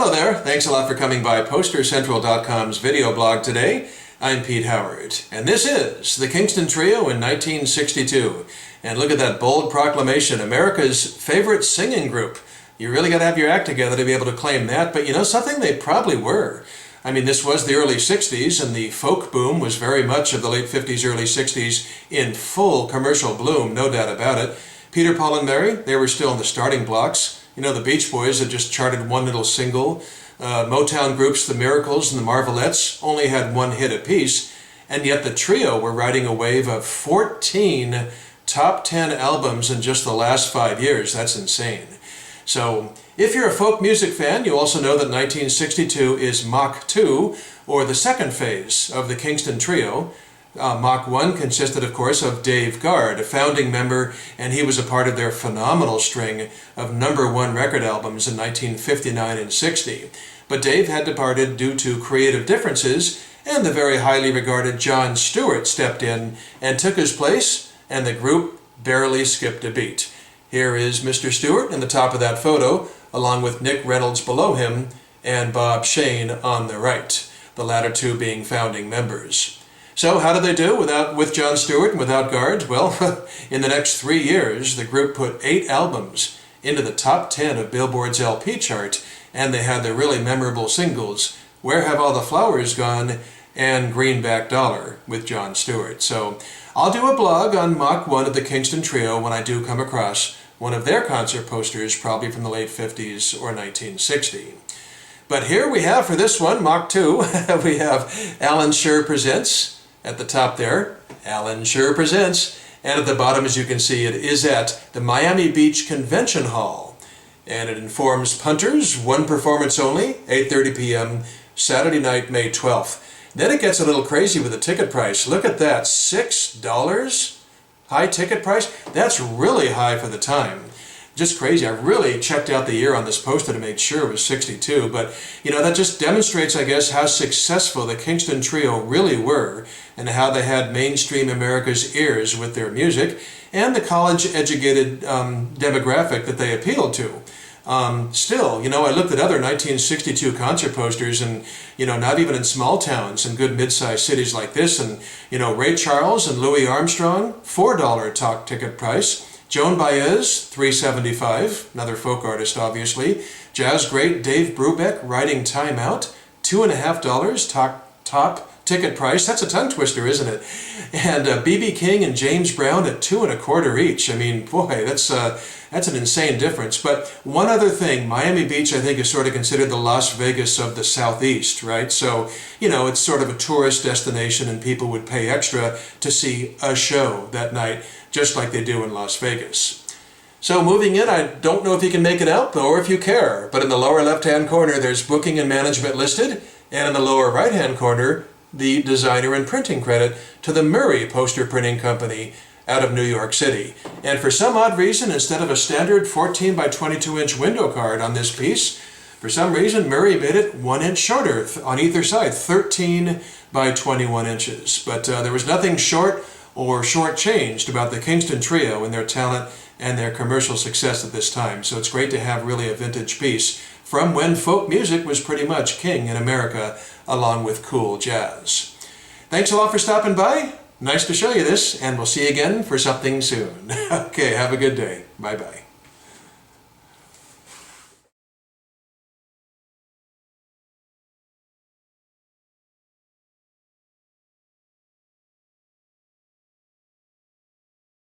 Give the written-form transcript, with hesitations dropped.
Hello there, thanks a lot for coming by PosterCentral.com's video blog today. I'm Pete Howard, and this is the Kingston Trio in 1962. And look at that bold proclamation, America's favorite singing group. You really got to have your act together to be able to claim that, but you know something, they probably were. I mean, this was the early 60s, and the folk boom was very much of the late 50s, early 60s in full commercial bloom, no doubt about it. Peter, Paul, and Mary, they were still in the starting blocks. You know, the Beach Boys had just charted one little single. Motown groups, the Miracles and the Marvelettes, only had one hit apiece. And yet the trio were riding a wave of 14 top 10 albums in just the last 5 years. That's insane. So, if you're a folk music fan, you also know that 1962 is Mach 2, or the second phase of the Kingston Trio. Mach 1 consisted, of course, of Dave Guard, a founding member, and he was a part of their phenomenal string of #1 record albums in 1959 and 60. But Dave had departed due to creative differences, and the very highly regarded John Stewart stepped in and took his place, and the group barely skipped a beat. Here is Mr. Stewart in the top of that photo, along with Nick Reynolds below him, and Bob Shane on the right, the latter two being founding members. So how did they do with John Stewart and without Guard? Well, in the next 3 years, the group put 8 albums into the top 10 of Billboard's LP chart, and they had the really memorable singles, Where Have All the Flowers Gone and Greenback Dollar with John Stewart. So I'll do a blog on Mach 1 of the Kingston Trio when I do come across one of their concert posters, probably from the late 50s or 1960. But here we have for this one, Mach 2, we have Alan Sure Presents. At the top there, Alan Sure Presents, and at the bottom, as you can see, it is at the Miami Beach Convention Hall, and it informs punters, one performance only, 8:30 p.m. Saturday night, May 12th. Then it gets a little crazy with the ticket price. Look at that, $6 high ticket price. That's really high for the time. Just crazy. I really checked out the year on this poster to make sure it was 62, but you know, that just demonstrates, I guess, how successful the Kingston Trio really were and how they had mainstream America's ears with their music and the college-educated demographic that they appealed to. Still, you know, I looked at other 1962 concert posters and, you know, not even in small towns and good mid-sized cities like this, and, you know, Ray Charles and Louis Armstrong, $4 talk ticket price. Joan Baez, $3.75, another folk artist obviously. Jazz great Dave Brubeck, Riding Time Out, $2.50 top ticket price. That's a tongue twister, isn't it? And B.B. King and James Brown at $2.25 each. I mean, boy, that's an insane difference. But one other thing, Miami Beach, I think, is sort of considered the Las Vegas of the Southeast, right? So, you know, it's sort of a tourist destination and people would pay extra to see a show that night, just like they do in Las Vegas. So moving in, I don't know if you can make it out, or if you care, but in the lower left-hand corner, there's booking and management listed, and in the lower right-hand corner, the designer and printing credit to the Murray Poster Printing Company out of New York City. And for some odd reason, instead of a standard 14 by 22 inch window card on this piece, for some reason Murray made it 1 inch shorter on either side, 13 by 21 inches. But there was nothing short or shortchanged about the Kingston Trio and their talent and their commercial success at this time. So it's great to have really a vintage piece from when folk music was pretty much king in America, along with cool jazz. Thanks a lot for stopping by. Nice to show you this, and we'll see you again for something soon. Okay, have a good day. Bye-bye.